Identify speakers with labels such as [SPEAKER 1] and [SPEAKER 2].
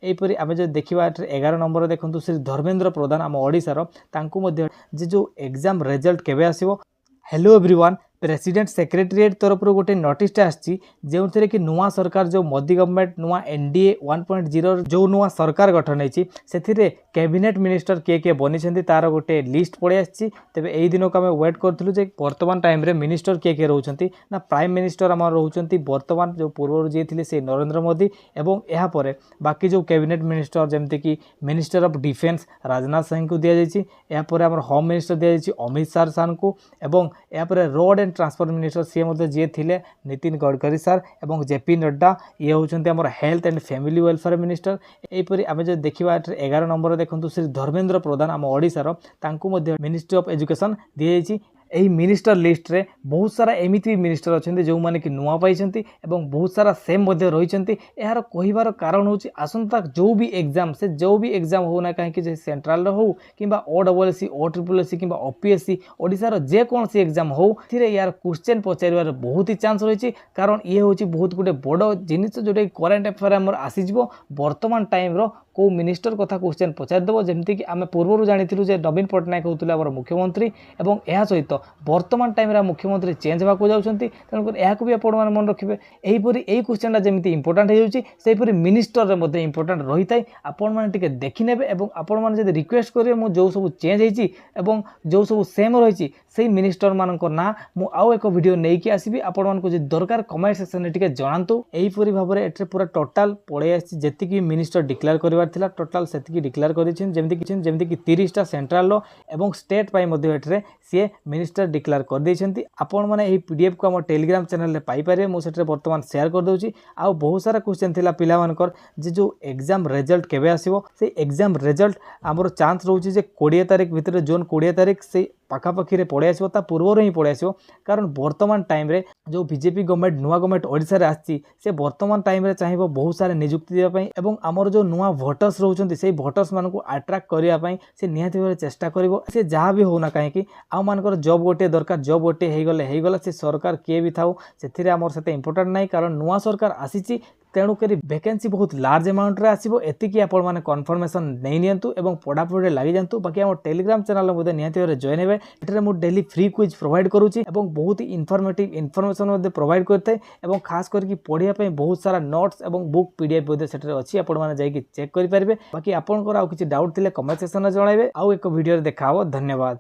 [SPEAKER 1] यहीपरि आम जो देखा 11 नंबर देखो श्री धर्मेंद्र प्रधान आम ओडिशार जो एग्जाम रिजल्ट केबे आसीबो। हेलो एवरीवन, प्रेसिडेंट सेक्रेटेरिएट तरफ गोटे नोटिस आसी जो थे कि नुआ सरकार जो मोदी गवर्नमेंट नुआ एनडीए 1.0 जो नुआ सरकार गठन होती से कैबिनेट मिनिस्टर किए बनी तार गोटे लिस्ट पड़े आसी। तेरे यही दिन को आम वेट करूँ जे वर्तमान टाइम रे मिनिस्टर किए रोचे ना प्राइम मिनिस्टर आम रोचे वर्तमान जो पूर्व जी थे से नरेंद्र मोदी एवं यापर बाकी जो कैबिनेट मिनिस्टर जमती कि minister of defence Rajnath Singh को दि जापर आम होम मिनिस्टर दि जाइए अमित शाह सार को एवं यापर रोड एंड ट्रांसपोर्ट मिनिस्टर सी जी थे नितिन गडकरी सार एवं जेपी नड्डा ये होती आम health and family welfare minister. यहीपरि आम जो देखा 11 नंबर देखो श्री धर्मेंद्र प्रधान आम ओडिशार मिनिस्ट्री ऑफ एजुकेशन दि जाइए। यही मिनिस्टर लिस्ट रे बहुत सारा एमती मिनिस्टर अच्छा जो मैंने कि नुआ पाई बहुत सारा सेम रही। यार कहबार कारण हूँ आसंता जो भी एग्जाम से जो भी एग्जाम होना कहीं सेंट्रल हो कि OSSC OSSC कि OPSC ओडिशार जेकोसी एग्जाम हो यार क्वेश्चन पचार बहुत ही चांस रही। कारण ये हूँ बहुत गोटे बड़ जिनिस जोटा करेन्ट अफेयर आम आसीज वर्तमान टाइम को मिनिस्टर कथा क्वेश्चन पचारदेव जमती कि आम पूर्व जानी नवीन पट्टनायक होते आम मुख्यमंत्री और यह सहित वर्तमान टाइम मुख्यमंत्री चेंज होगा जाती तेणुक यह भी आपण मन रखिए। यहीपरि यही क्वेश्चन जमी इंपोर्टाट होपरि मिनिस्टर इंपोर्टाट रही है आपण मैंने देखने और आपण मैंने रिक्वेस्ट करेंगे मुझे जो सब चेंज होती जो सब सेम रही से मिनिस्टर मान ना मुझे एक वीडियो नहीं कि आसबि आपण मानक दरकार कमेंट सेक्शन में जनातु। यहीपरि भाव में एटे पूरा टोटाल पड़े आसी मिनिस्टर डिक्लेयर कर टोटाल से डिक्लेयर करमती कि 30टा सेंट्रल और स्टेट पर सी मिनिस्टर डिक्लेयर कर देती। आपण मैंने पीडीएफ को आम टेलीग्राम चैनल में पाइपर मुझे बर्तमान शेयर कर दूसरी। आ बहुत सारा क्वेश्चन थिला पिला मानकर जो एग्जाम रिजल्ट केबे आसीबो से एग्जाम रिजल्ट आमर चांस रोचे जे 20 तारिख भितर जून 20 तारिख से पाखापाखि पड़े आसो पूर्वर ही पड़े आसो। कारण वर्तमान टाइम रे जो बीजेपी गवर्नमेंट नुआ गवर्नमेंट ओडिशा रे आसी से वर्तमान टाइम रे चाहिए बहुत सारे नियुक्ति देवाई एवं आमर जो नुआ भोटर्स रोचंती से भोटर्स मान को अट्राक्ट करने से निहाती भाव चेष्टा करिवो से जहाँ भी होना कहीं आउ मानकर जॉब गोटे दरकार जॉब गोटे होगला से सरकार किए भी थाउ से आमर से इंपोर्टाट नहीं। कारण नुआ सरकार आसी तेणुक वैकेंसी बहुत लार्ज अमाउंट रे आसीबो एतिकी आपण माने कन्फर्मेशन नहीं नियंतु एवं पढ़ापढ़ी लगी जातु। बाकी आम टेलीग्राम चैनल में निहाती भाव जॉइन हे एटे मु डेली फ्री क्विज प्रोवाइड करूची एवं बहुत ही इनफॉर्मेटिव इनफॉरमेशन प्रोवाइड करते एवं खास करके पढ़ाई बहुत सारा नोट्स एवं बुक पीडीएफ अच्छी आपण माने जाइए चेक करेंगे। बाकी आपंकर आउ किसी डाउट थिले कमेंट सेक्शन में जणाइबे। आउ एक वीडियो देखा। धन्यवाद।